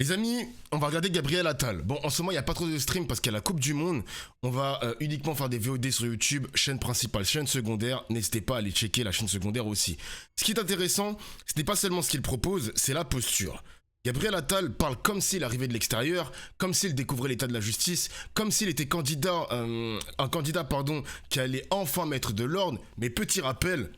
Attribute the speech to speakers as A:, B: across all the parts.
A: Les amis, on va regarder Gabriel Attal. Bon, en ce moment, il n'y a pas trop de stream parce qu'il y a la Coupe du Monde. On va uniquement faire des VOD sur YouTube, chaîne principale, chaîne secondaire. N'hésitez pas à aller checker la chaîne secondaire aussi. Ce qui est intéressant, ce n'est pas seulement ce qu'il propose, c'est la posture. Gabriel Attal parle comme s'il arrivait de l'extérieur, comme s'il découvrait l'état de la justice, comme s'il était un candidat qui allait enfin mettre de l'ordre. Mais petit rappel,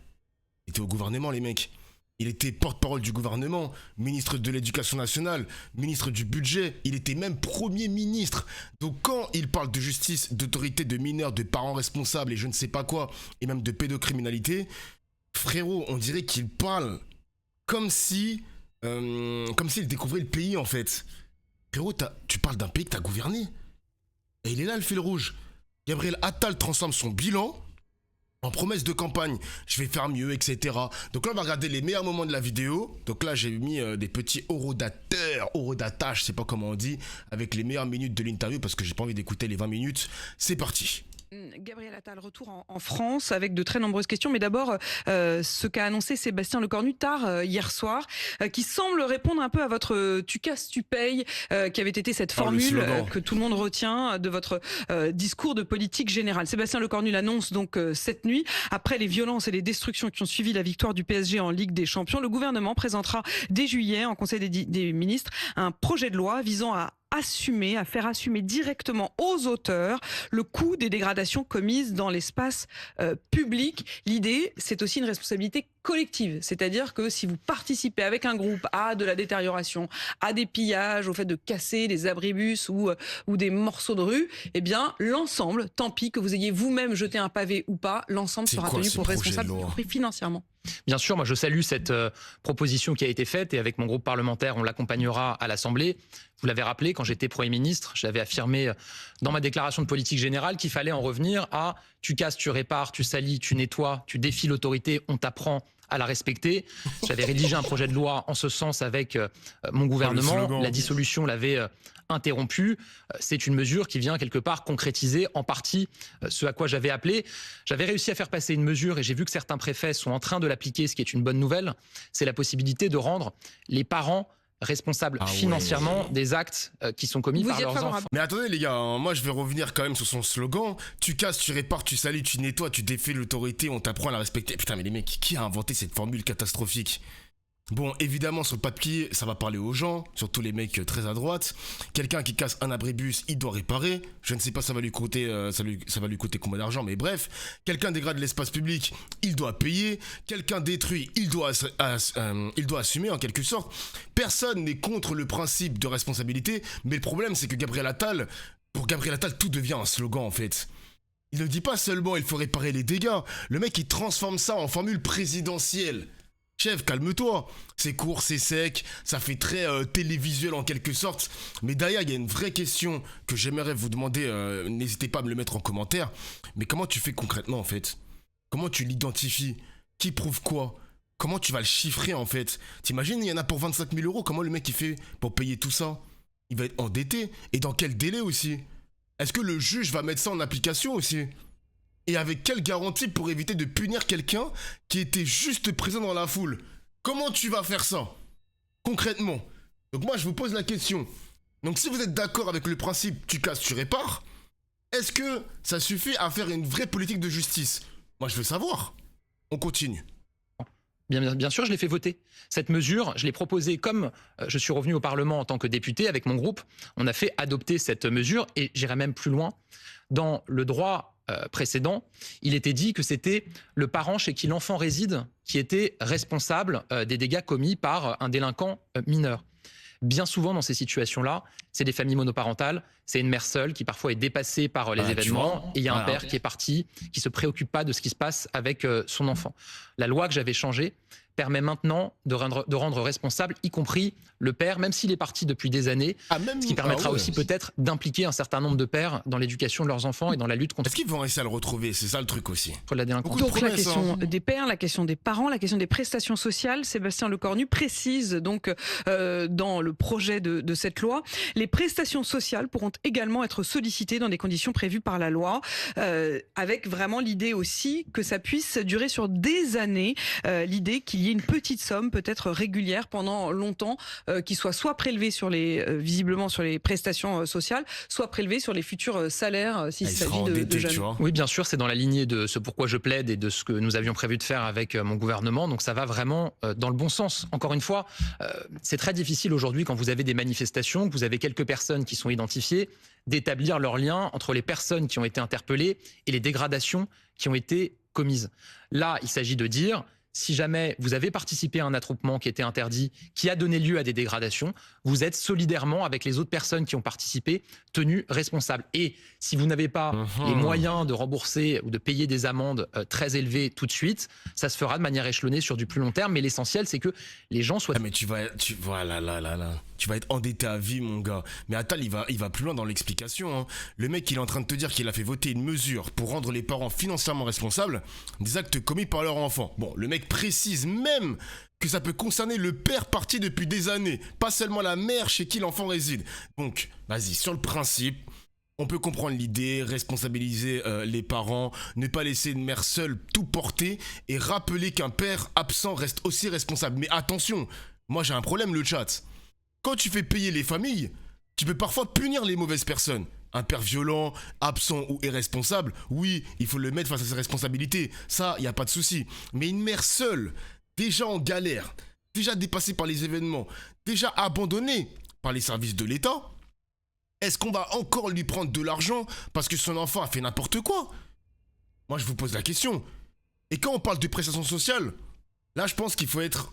A: il était au gouvernement, les mecs. Il était porte-parole du gouvernement, ministre de l'Éducation nationale, ministre du budget, il était même Premier ministre. Donc quand il parle de justice, d'autorité de mineurs, de parents responsables et je ne sais pas quoi, et même de pédocriminalité, frérot, on dirait qu'il parle comme s'il découvrait le pays en fait. Frérot, tu parles d'un pays que t'as gouverné. Et il est là le fil rouge. Gabriel Attal transforme son bilan en promesse de campagne, je vais faire mieux, etc. Donc là, on va regarder les meilleurs moments de la vidéo. Donc là, j'ai mis des petits horodateurs, je sais pas comment on dit, avec les meilleures minutes de l'interview parce que j'ai pas envie d'écouter les 20 minutes. C'est parti.
B: Gabriel Attal, retour en France avec de très nombreuses questions. Mais d'abord, ce qu'a annoncé Sébastien Lecornu tard hier soir, qui semble répondre un peu à votre tu casses, tu payes, qui avait été cette formule que tout le monde retient de votre discours de politique générale. Sébastien Lecornu l'annonce donc cette nuit. Après les violences et les destructions qui ont suivi la victoire du PSG en Ligue des Champions, le gouvernement présentera dès juillet en Conseil des ministres un projet de loi visant à faire assumer directement aux auteurs le coût des dégradations commises dans l'espace public. L'idée, c'est aussi une responsabilité collective, c'est-à-dire que si vous participez avec un groupe à de la détérioration, à des pillages, au fait de casser des abribus ou des morceaux de rue, eh bien l'ensemble, tant pis que vous ayez vous-même jeté un pavé ou pas, l'ensemble sera tenu pour responsable, y compris financièrement.
C: Bien sûr, moi je salue cette proposition qui a été faite et avec mon groupe parlementaire, on l'accompagnera à l'Assemblée. Vous l'avez rappelé, quand j'étais Premier ministre, j'avais affirmé dans ma déclaration de politique générale qu'il fallait en revenir à tu casses, tu répares, tu salis, tu nettoies, tu défies l'autorité, on t'apprend à la respecter. J'avais rédigé un projet de loi en ce sens avec mon gouvernement. La dissolution l'avait interrompu. C'est une mesure qui vient quelque part concrétiser en partie ce à quoi j'avais appelé. J'avais réussi à faire passer une mesure et j'ai vu que certains préfets sont en train de l'appliquer, ce qui est une bonne nouvelle. C'est la possibilité de rendre les parents responsables financièrement des actes qui sont commis par leurs enfants.
A: Mais attendez les gars, moi je vais revenir quand même sur son slogan. Tu casses, tu répares, tu salis, tu nettoies, tu défais l'autorité, on t'apprend à la respecter. Putain mais les mecs, qui a inventé cette formule catastrophique ? Bon, évidemment, sur le papier, ça va parler aux gens, surtout les mecs très à droite. Quelqu'un qui casse un abribus, il doit réparer. Je ne sais pas, ça va lui coûter combien d'argent, mais bref. Quelqu'un dégrade l'espace public, il doit payer. Quelqu'un détruit, il doit assumer en quelque sorte. Personne n'est contre le principe de responsabilité, mais le problème, c'est que pour Gabriel Attal, tout devient un slogan en fait. Il ne dit pas seulement il faut réparer les dégâts. Le mec, il transforme ça en formule présidentielle. Chef, calme-toi, c'est court, c'est sec, ça fait très télévisuel en quelque sorte, mais derrière il y a une vraie question que j'aimerais vous demander, n'hésitez pas à me le mettre en commentaire, mais comment tu fais concrètement en fait ? Comment tu l'identifies ? Qui prouve quoi ? Comment tu vas le chiffrer en fait ? T'imagines, il y en a pour 25 000 €, comment le mec il fait pour payer tout ça ? Il va être endetté, et dans quel délai aussi ? Est-ce que le juge va mettre ça en application aussi ? Et avec quelle garantie pour éviter de punir quelqu'un qui était juste présent dans la foule ? Comment tu vas faire ça ? Concrètement. Donc moi, je vous pose la question. Donc si vous êtes d'accord avec le principe « tu casses, tu répares », est-ce que ça suffit à faire une vraie politique de justice ? Moi, je veux savoir. On continue.
C: Bien sûr, je l'ai fait voter. Cette mesure, je l'ai proposée comme je suis revenu au Parlement en tant que député avec mon groupe. On a fait adopter cette mesure et j'irai même plus loin. Dans le droit précédent, il était dit que c'était le parent chez qui l'enfant réside qui était responsable des dégâts commis par un délinquant mineur. Bien souvent, dans ces situations-là, c'est des familles monoparentales, c'est une mère seule qui parfois est dépassée par les événements, et il y a un père qui est parti, qui se préoccupe pas de ce qui se passe avec son enfant. La loi que j'avais changée permet maintenant de rendre responsable, y compris le père, même s'il est parti depuis des années, ce qui permettra aussi peut-être d'impliquer un certain nombre de pères dans l'éducation de leurs enfants et dans la lutte contre...
A: Est-ce qu'ils vont réussir à le retrouver ? C'est ça le truc aussi.
C: La délinquance.
B: Donc la question des pères, la question des parents, la question des prestations sociales, Sébastien Lecornu précise donc dans le projet de cette loi, les prestations sociales pourront également être sollicitées dans des conditions prévues par la loi, avec vraiment l'idée aussi que ça puisse durer sur des années, l'idée qu'il y y ait une petite somme, peut-être régulière pendant longtemps, qui soit prélevée sur visiblement sur les prestations sociales, soit prélevée sur les futurs salaires s'il s'agit de jeunes.
C: Oui, bien sûr, c'est dans la lignée de ce pourquoi je plaide et de ce que nous avions prévu de faire avec mon gouvernement. Donc ça va vraiment dans le bon sens. Encore une fois, c'est très difficile aujourd'hui quand vous avez des manifestations, que vous avez quelques personnes qui sont identifiées, d'établir leur lien entre les personnes qui ont été interpellées et les dégradations qui ont été commises. Là, il s'agit de dire, si jamais vous avez participé à un attroupement qui était interdit, qui a donné lieu à des dégradations, vous êtes solidairement avec les autres personnes qui ont participé tenus responsables. Et si vous n'avez pas les moyens de rembourser ou de payer des amendes très élevées tout de suite, ça se fera de manière échelonnée sur du plus long terme. Mais l'essentiel, c'est que les gens soient...
A: Ah mais tu vas être endetté à vie, mon gars. Mais Attal, il va plus loin dans l'explication. Hein. Le mec, il est en train de te dire qu'il a fait voter une mesure pour rendre les parents financièrement responsables des actes commis par leur enfant. Bon, le mec précise même que ça peut concerner le père parti depuis des années, pas seulement la mère chez qui l'enfant réside. Donc, vas-y, sur le principe, on peut comprendre l'idée, responsabiliser les parents, ne pas laisser une mère seule tout porter et rappeler qu'un père absent reste aussi responsable. Mais attention, moi j'ai un problème, le chat. Quand tu fais payer les familles, tu peux parfois punir les mauvaises personnes. Un père violent, absent ou irresponsable, oui, il faut le mettre face à ses responsabilités. Ça, il n'y a pas de souci. Mais une mère seule, déjà en galère, déjà dépassée par les événements, déjà abandonnée par les services de l'État, est-ce qu'on va encore lui prendre de l'argent parce que son enfant a fait n'importe quoi? Moi, je vous pose la question. Et quand on parle de prestations sociales, là, je pense qu'il faut être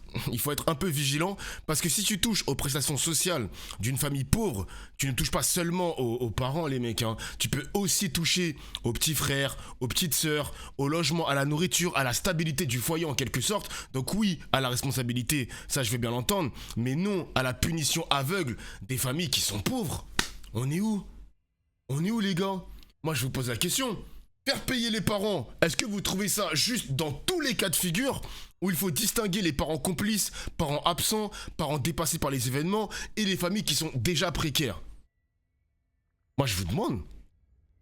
A: un peu vigilant parce que si tu touches aux prestations sociales d'une famille pauvre, tu ne touches pas seulement aux parents, les mecs. Hein. Tu peux aussi toucher aux petits frères, aux petites sœurs, au logement, à la nourriture, à la stabilité du foyer en quelque sorte. Donc oui, à la responsabilité, ça je vais bien l'entendre, mais non à la punition aveugle des familles qui sont pauvres. On est où? On est où, les gars? Moi, je vous pose la question. Faire payer les parents, est-ce que vous trouvez ça juste dans tous les cas de figure où il faut distinguer les parents complices, parents absents, parents dépassés par les événements et les familles qui sont déjà précaires? Moi, je vous demande.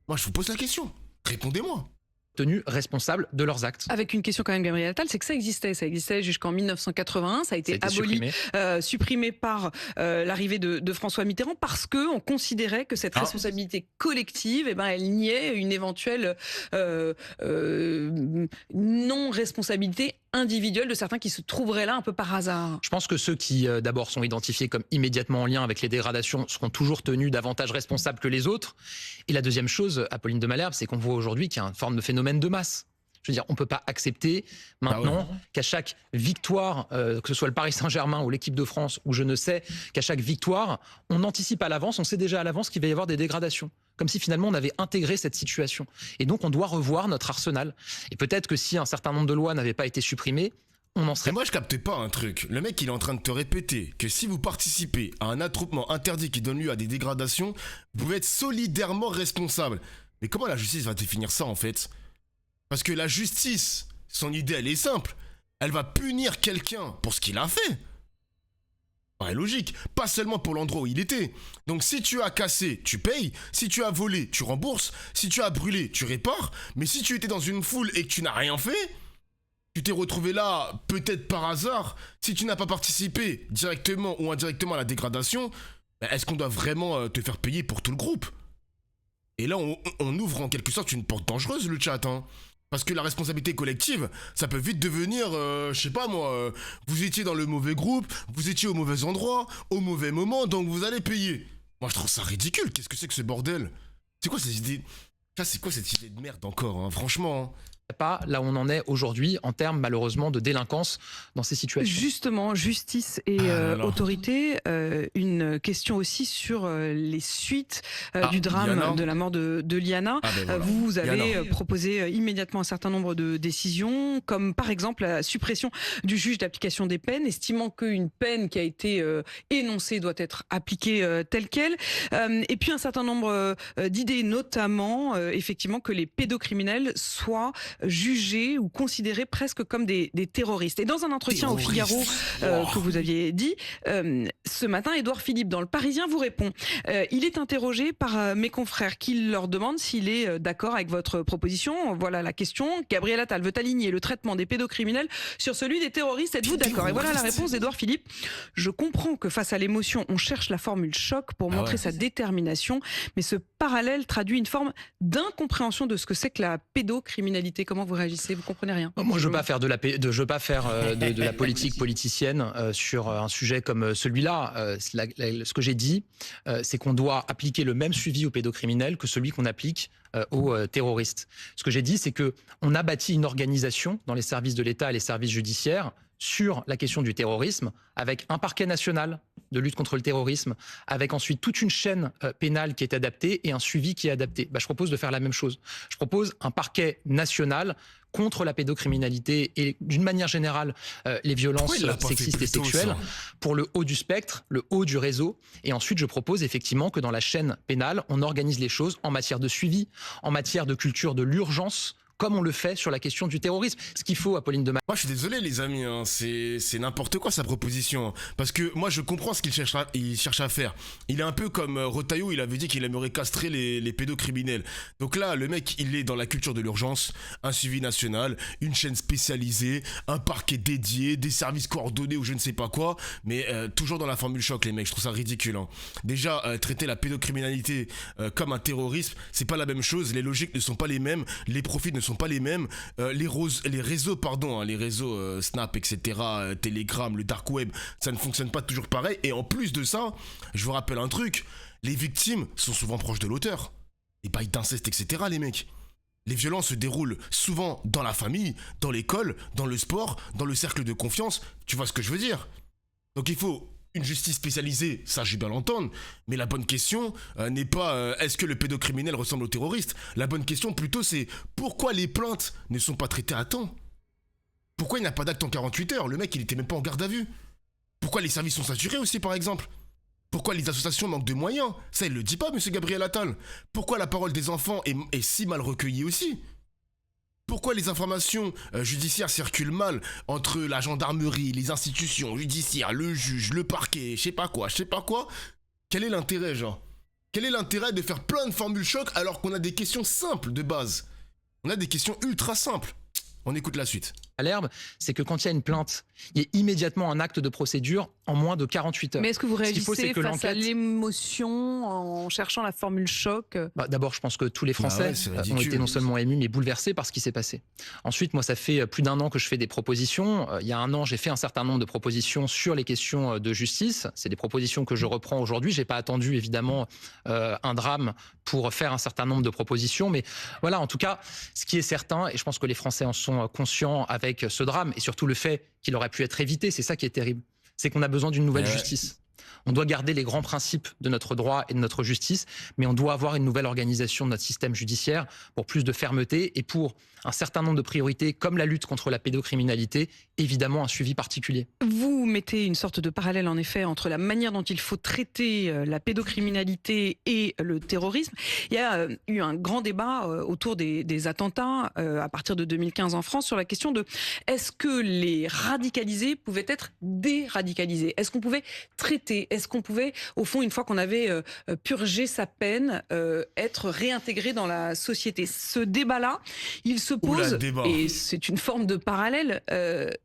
A: Moi, je vous pose la question. Répondez-moi.
C: Tenus responsables de leurs actes.
B: Avec une question quand même, Gabriel Attal, c'est que ça existait jusqu'en 1981, ça a été aboli, supprimé par l'arrivée de François Mitterrand parce qu'on considérait que cette responsabilité collective, elle niait une éventuelle non-responsabilité individuelle de certains qui se trouveraient là un peu par hasard.
C: Je pense que ceux qui d'abord sont identifiés comme immédiatement en lien avec les dégradations seront toujours tenus davantage responsables que les autres. Et la deuxième chose, Apolline de Malherbe, c'est qu'on voit aujourd'hui qu'il y a une forme de phénomène de masse. Je veux dire, on ne peut pas accepter maintenant qu'à chaque victoire, que ce soit le Paris Saint-Germain ou l'équipe de France, ou je ne sais, qu'à chaque victoire, on anticipe à l'avance, on sait déjà à l'avance qu'il va y avoir des dégradations. Comme si finalement on avait intégré cette situation. Et donc on doit revoir notre arsenal. Et peut-être que si un certain nombre de lois n'avaient pas été supprimées, on en serait...
A: Mais moi je capte pas un truc. Le mec il est en train de te répéter que si vous participez à un attroupement interdit qui donne lieu à des dégradations, vous pouvez être solidairement responsable. Mais comment la justice va définir ça en fait? Parce que la justice, son idée elle est simple. Elle va punir quelqu'un pour ce qu'il a fait. Ouais, logique, pas seulement pour l'endroit où il était. Donc si tu as cassé, tu payes. Si tu as volé, tu rembourses. Si tu as brûlé, tu répares. Mais si tu étais dans une foule et que tu n'as rien fait, tu t'es retrouvé là peut-être par hasard. Si tu n'as pas participé directement ou indirectement à la dégradation, est-ce qu'on doit vraiment te faire payer pour tout le groupe? Et là, on ouvre en quelque sorte une porte dangereuse, le chat, hein. Parce que la responsabilité collective, ça peut vite devenir, je sais pas moi, vous étiez dans le mauvais groupe, vous étiez au mauvais endroit, au mauvais moment, donc vous allez payer. Moi je trouve ça ridicule, qu'est-ce que c'est que ce bordel? C'est quoi cette idée? Ça c'est quoi cette idée de merde encore, hein, franchement hein.
C: Pas là où on en est aujourd'hui en termes malheureusement de délinquance dans ces situations.
B: Justement, justice et autorité, une question aussi sur les suites du drame
A: Liana.
B: de la mort de Liana.
A: Voilà.
B: Vous avez
A: Liana.
B: proposé immédiatement un certain nombre de décisions, comme par exemple la suppression du juge d'application des peines, estimant qu'une peine qui a été énoncée doit être appliquée telle qu'elle. Et puis un certain nombre d'idées, notamment effectivement que les pédocriminels soient jugés ou considérés presque comme des terroristes. Et dans un entretien au Figaro que vous aviez dit, ce matin, Édouard Philippe dans Le Parisien vous répond. Il est interrogé par mes confrères qui leur demandent s'il est d'accord avec votre proposition. Voilà la question. Gabriel Attal veut aligner le traitement des pédocriminels sur celui des terroristes. Êtes-vous d'accord? Et voilà la réponse d'Édouard Philippe. Je comprends que face à l'émotion, on cherche la formule choc pour montrer sa détermination, mais ce parallèle traduit une forme d'incompréhension de ce que c'est que la pédocriminalité. Comment vous réagissez? Vous comprenez rien?
C: Moi, je veux pas faire de la politique politicienne sur un sujet comme celui-là. Ce que j'ai dit, c'est qu'on doit appliquer le même suivi aux pédocriminels que celui qu'on applique aux terroristes. Ce que j'ai dit, c'est que on a bâti une organisation dans les services de l'État et les services judiciaires sur la question du terrorisme, avec un parquet national de lutte contre le terrorisme, avec ensuite toute une chaîne pénale qui est adaptée et un suivi qui est adapté. Je propose de faire la même chose. Je propose un parquet national contre la pédocriminalité et d'une manière générale les violences sexistes et sexuelles pour le haut du spectre, le haut du réseau. Et ensuite, je propose effectivement que dans la chaîne pénale, on organise les choses en matière de suivi, en matière de culture de l'urgence, comme on le fait sur la question du terrorisme. Ce qu'il faut, Apolline de Malherbe.
A: Moi, je suis désolé, les amis, hein, c'est n'importe quoi sa proposition. Parce que moi, je comprends ce qu'il cherche à faire. Il est un peu comme Retailleau, il avait dit qu'il aimerait castrer les pédocriminels. Donc là, le mec, il est dans la culture de l'urgence, un suivi national, une chaîne spécialisée, un parquet dédié, des services coordonnés ou je ne sais pas quoi. Mais toujours dans la formule choc, les mecs, je trouve ça ridicule. Hein. Déjà, traiter la pédocriminalité comme un terrorisme, c'est pas la même chose. Les logiques ne sont pas les mêmes, les profits ne sont pas les mêmes, les réseaux Snap, etc., Telegram, le dark web, ça ne fonctionne pas toujours pareil. Et en plus de ça, je vous rappelle un truc, les victimes sont souvent proches de l'auteur. Les bails d'inceste, etc., les mecs. Les violences se déroulent souvent dans la famille, dans l'école, dans le sport, dans le cercle de confiance. Tu vois ce que je veux dire? Donc il faut une justice spécialisée, ça j'ai bien l'entendre, mais la bonne question n'est pas est-ce que le pédocriminel ressemble au terroriste? La bonne question plutôt c'est pourquoi les plaintes ne sont pas traitées à temps? Pourquoi il n'y a pas d'acte en 48 heures? Le mec il était même pas en garde à vue. Pourquoi les services sont saturés aussi par exemple? Pourquoi les associations manquent de moyens? Ça il le dit pas monsieur Gabriel Attal. Pourquoi la parole des enfants est si mal recueillie aussi? Pourquoi les informations judiciaires circulent mal entre la gendarmerie, les institutions judiciaires, le juge, le parquet, je sais pas quoi? Quel est l'intérêt, genre? Quel est l'intérêt de faire plein de formules choc alors qu'on a des questions simples de base? On a des questions ultra simples. On écoute la suite.
C: Malherbe, c'est que quand il y a une plainte, il y a immédiatement un acte de procédure en moins de 48 heures.
B: Mais est-ce que vous réagissez face à l'émotion en cherchant la formule choc?
C: D'abord, je pense que tous les Français ont été non seulement émus, mais bouleversés par ce qui s'est passé. Ensuite, moi, ça fait plus d'un an que je fais des propositions. Il y a un an, j'ai fait un certain nombre de propositions sur les questions de justice. C'est des propositions que je reprends aujourd'hui. J'ai pas attendu, évidemment, un drame pour faire un certain nombre de propositions. Mais voilà, en tout cas, ce qui est certain, et je pense que les Français en sont conscients avec ce drame, et surtout le fait qu'il aurait pu être évité, c'est ça qui est terrible. C'est qu'on a besoin d'une nouvelle justice. On doit garder les grands principes de notre droit et de notre justice, mais on doit avoir une nouvelle organisation de notre système judiciaire pour plus de fermeté et pour un certain nombre de priorités comme la lutte contre la pédocriminalité, évidemment un suivi particulier.
B: Vous mettez une sorte de parallèle en effet entre la manière dont il faut traiter la pédocriminalité et le terrorisme. Il y a eu un grand débat autour des attentats à partir de 2015 en France sur la question de est-ce que les radicalisés pouvaient être déradicalisés? Est-ce qu'on pouvait traiter? Est-ce qu'on pouvait, au fond, une fois qu'on avait purgé sa peine, être réintégré dans la société? Ce débat-là, il se pose, et c'est une forme de parallèle,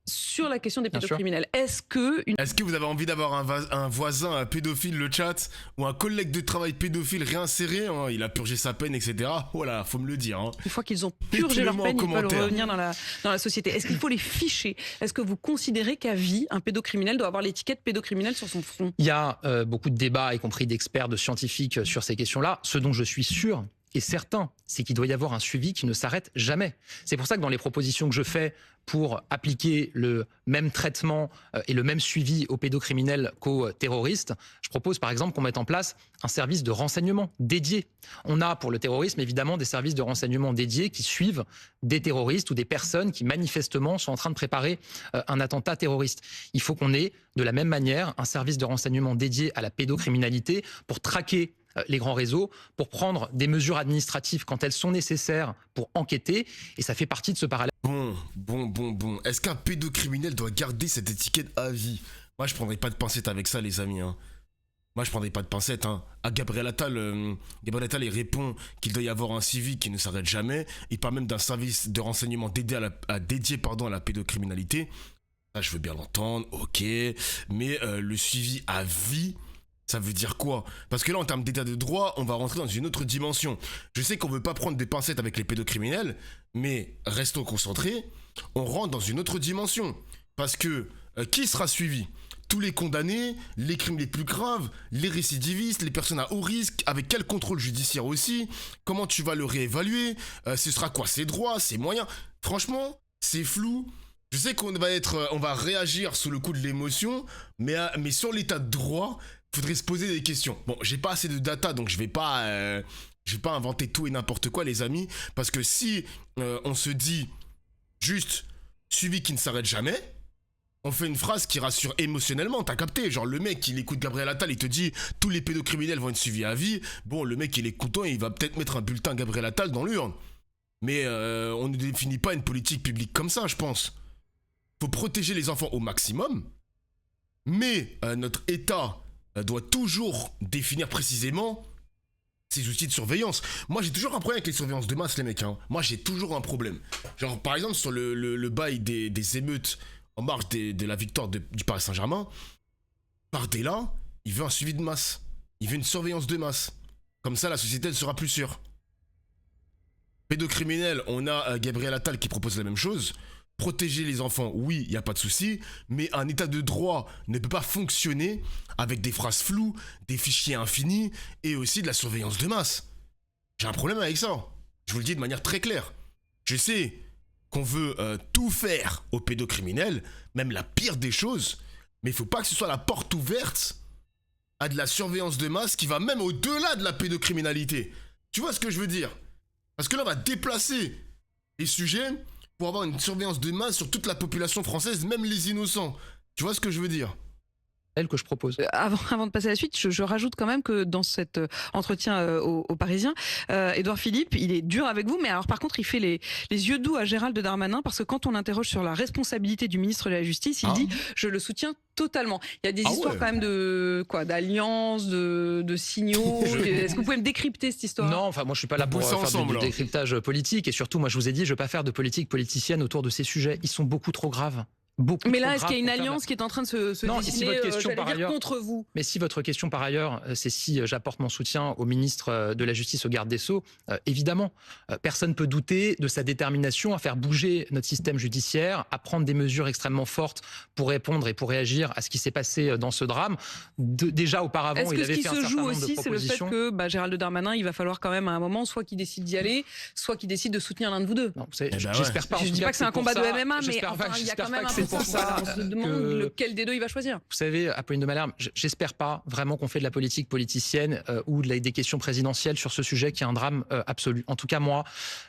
B: sur la question des pédocriminels. Est-ce que
A: vous avez envie d'avoir un voisin pédophile, le chat, ou un collègue de travail pédophile réinséré, hein, il a purgé sa peine, etc. Voilà, faut me le dire. Hein.
B: Une fois qu'ils ont purgé leur peine, ils peuvent revenir dans la société. Est-ce qu'il faut les ficher? Est-ce que vous considérez qu'à vie, un pédocriminel doit avoir l'étiquette pédocriminel sur son front?
C: Il y a beaucoup de débats, y compris d'experts, de scientifiques sur ces questions-là. Ce dont je suis sûr et certain, c'est qu'il doit y avoir un suivi qui ne s'arrête jamais. C'est pour ça que dans les propositions que je fais pour appliquer le même traitement et le même suivi aux pédocriminels qu'aux terroristes, je propose par exemple qu'on mette en place un service de renseignement dédié. On a pour le terrorisme évidemment des services de renseignement dédiés qui suivent des terroristes ou des personnes qui manifestement sont en train de préparer un attentat terroriste. Il faut qu'on ait de la même manière un service de renseignement dédié à la pédocriminalité pour traquer les grands réseaux pour prendre des mesures administratives quand elles sont nécessaires pour enquêter. Et ça fait partie de ce parallèle.
A: Bon. Est-ce qu'un pédocriminel doit garder cette étiquette à vie? Moi, je prendrais pas de pincettes avec ça, les amis. Moi, je prendrais pas de pincettes. À Gabriel Attal, il répond qu'il doit y avoir un suivi qui ne s'arrête jamais. Il parle même d'un service de renseignement dédié à la pédocriminalité. Ça, je veux bien l'entendre, ok. Mais le suivi à vie, ça veut dire quoi? Parce que là, en termes d'état de droit, on va rentrer dans une autre dimension. Je sais qu'on veut pas prendre des pincettes avec les pédocriminels, mais restons concentrés. On rentre dans une autre dimension. Parce que qui sera suivi? Tous les condamnés, les crimes les plus graves, les récidivistes, les personnes à haut risque, avec quel contrôle judiciaire aussi? Comment tu vas le réévaluer? Ce sera quoi ses droits, ses moyens? Franchement, c'est flou. Je sais qu'on va réagir sous le coup de l'émotion, mais sur l'état de droit, faudrait se poser des questions. Bon, j'ai pas assez de data, donc je vais pas inventer tout et n'importe quoi, les amis, parce que si on se dit juste suivi qui ne s'arrête jamais, on fait une phrase qui rassure émotionnellement, t'as capté? Genre le mec, il écoute Gabriel Attal, il te dit tous les pédocriminels vont être suivis à vie. Bon, le mec, il écoutant, il va peut-être mettre un bulletin Gabriel Attal dans l'urne. Mais on ne définit pas une politique publique comme ça, je pense. Faut protéger les enfants au maximum, mais notre État doit toujours définir précisément ses outils de surveillance. Moi, j'ai toujours un problème avec les surveillances de masse, les mecs. Moi, j'ai toujours un problème. Genre, par exemple, sur le bail des émeutes en marge de la victoire du Paris Saint-Germain, Bardella, il veut un suivi de masse. Il veut une surveillance de masse. Comme ça, la société, elle sera plus sûre. Pédocriminel, on a Gabriel Attal qui propose la même chose. Protéger les enfants, oui, il n'y a pas de souci, mais un état de droit ne peut pas fonctionner avec des phrases floues, des fichiers infinis et aussi de la surveillance de masse. J'ai un problème avec ça. Je vous le dis de manière très claire. Je sais qu'on veut tout faire aux pédocriminels, même la pire des choses, mais il ne faut pas que ce soit la porte ouverte à de la surveillance de masse qui va même au-delà de la pédocriminalité. Tu vois ce que je veux dire? Parce que là, on va déplacer les sujets pour avoir une surveillance de masse sur toute la population française, même les innocents. Tu vois ce que je veux dire?
C: Que je propose.
B: Avant de passer à la suite, je rajoute quand même que dans cet entretien aux Parisiens, Édouard Philippe, il est dur avec vous, mais alors par contre, il fait les yeux doux à Gérald Darmanin, parce que quand on l'interroge sur la responsabilité du ministre de la Justice, il dit « je le soutiens totalement ». Il y a des histoires quand même d'alliances, de signaux. Est-ce que vous pouvez me décrypter cette histoire?
C: Non, enfin moi je suis pas là pour faire du décryptage politique, et surtout moi je vous ai dit, je veux pas faire de politique politicienne autour de ces sujets. Ils sont beaucoup trop graves. Mais
B: là, est-ce qu'il y a une alliance qui est en train de se
C: non,
B: dessiner,
C: si votre question, par ailleurs,
B: contre vous?
C: Mais si votre question par ailleurs, c'est si j'apporte mon soutien au ministre de la Justice, au garde des Sceaux, évidemment, personne ne peut douter de sa détermination à faire bouger notre système judiciaire, à prendre des mesures extrêmement fortes pour répondre et pour réagir à ce qui s'est passé dans ce drame. Déjà auparavant, il avait fait un certain nombre de propositions. Est-ce que ce qui se joue aussi, c'est le fait que Gérald Darmanin, il va falloir quand même à un moment, soit qu'il décide d'y aller, soit qu'il décide de soutenir l'un de vous deux? Non, j'espère pas.
B: Je dis pas que c'est un combat de MMA, mais
C: il
B: y a quand même
C: c'est pour ça.
B: On se demande lequel des deux il va choisir.
C: Vous savez, Apolline de Malherbe, j'espère pas vraiment qu'on fait de la politique politicienne ou des questions présidentielles sur ce sujet qui est un drame absolu. En tout cas, moi,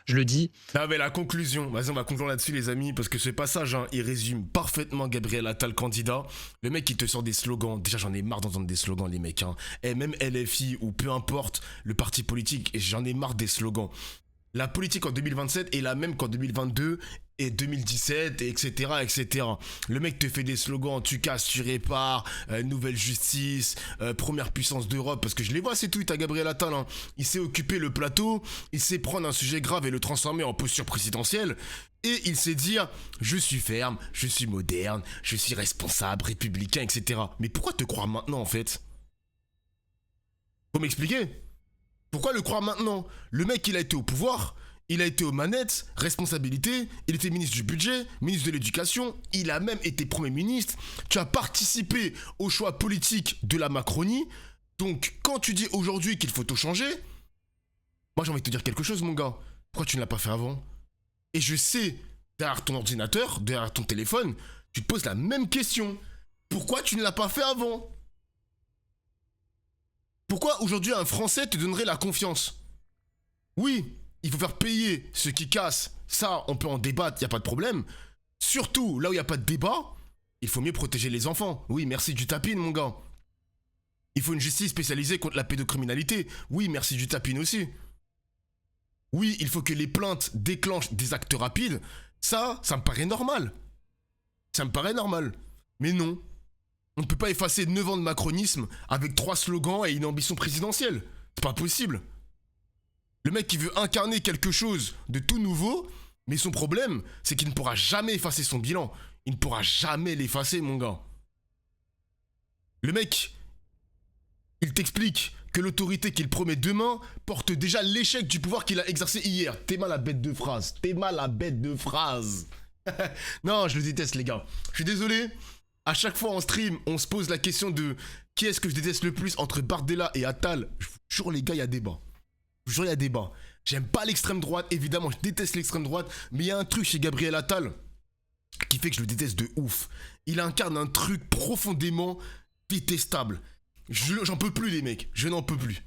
C: je le dis.
A: Non, mais la conclusion, vas-y, on va conclure là-dessus, les amis, parce que ce passage, il résume parfaitement Gabriel Attal, candidat. Le mec, il te sort des slogans. Déjà, j'en ai marre d'entendre des slogans, les mecs. Et même LFI ou peu importe le parti politique, et j'en ai marre des slogans. La politique en 2027 est la même qu'en 2022 et 2017, etc., etc. Le mec te fait des slogans, tu casses, tu répares, nouvelle justice, première puissance d'Europe, parce que je les vois ces tweets à Gabriel Attal. Il sait occuper le plateau, il sait prendre un sujet grave et le transformer en posture présidentielle, et il sait dire, je suis ferme, je suis moderne, je suis responsable, républicain, etc. Mais pourquoi te croire maintenant, en fait? Faut m'expliquer? Pourquoi le croire maintenant? Le mec, il a été au pouvoir, il a été aux manettes, responsabilité, il était ministre du budget, ministre de l'éducation, il a même été Premier ministre, tu as participé au choix politique de la Macronie, donc quand tu dis aujourd'hui qu'il faut tout changer, moi j'ai envie de te dire quelque chose, mon gars, pourquoi tu ne l'as pas fait avant? Et je sais, derrière ton ordinateur, derrière ton téléphone, tu te poses la même question, pourquoi tu ne l'as pas fait avant? Pourquoi aujourd'hui un Français te donnerait la confiance? Oui, il faut faire payer ceux qui cassent, ça on peut en débattre, il n'y a pas de problème. Surtout, là où il n'y a pas de débat, il faut mieux protéger les enfants. Oui, merci du tapis, mon gars. Il faut une justice spécialisée contre la pédocriminalité. Oui, merci du tapin aussi. Oui, il faut que les plaintes déclenchent des actes rapides. Ça me paraît normal. Ça me paraît normal. Mais non. On ne peut pas effacer 9 ans de macronisme avec 3 slogans et une ambition présidentielle. C'est pas possible. Le mec qui veut incarner quelque chose de tout nouveau, mais son problème, c'est qu'il ne pourra jamais effacer son bilan. Il ne pourra jamais l'effacer, mon gars. Le mec, il t'explique que l'autorité qu'il promet demain porte déjà l'échec du pouvoir qu'il a exercé hier. T'es mal la bête de phrase. T'es mal la bête de phrase. Non, je le déteste, les gars. Je suis désolé. À chaque fois en stream, on se pose la question de qui est-ce que je déteste le plus entre Bardella et Attal. Je vous jure, les gars, il y a débat. Je vous jure, il y a débat. J'aime pas l'extrême droite, évidemment, je déteste l'extrême droite, mais il y a un truc chez Gabriel Attal qui fait que je le déteste de ouf. Il incarne un truc profondément détestable. J'en peux plus, les mecs. Je n'en peux plus.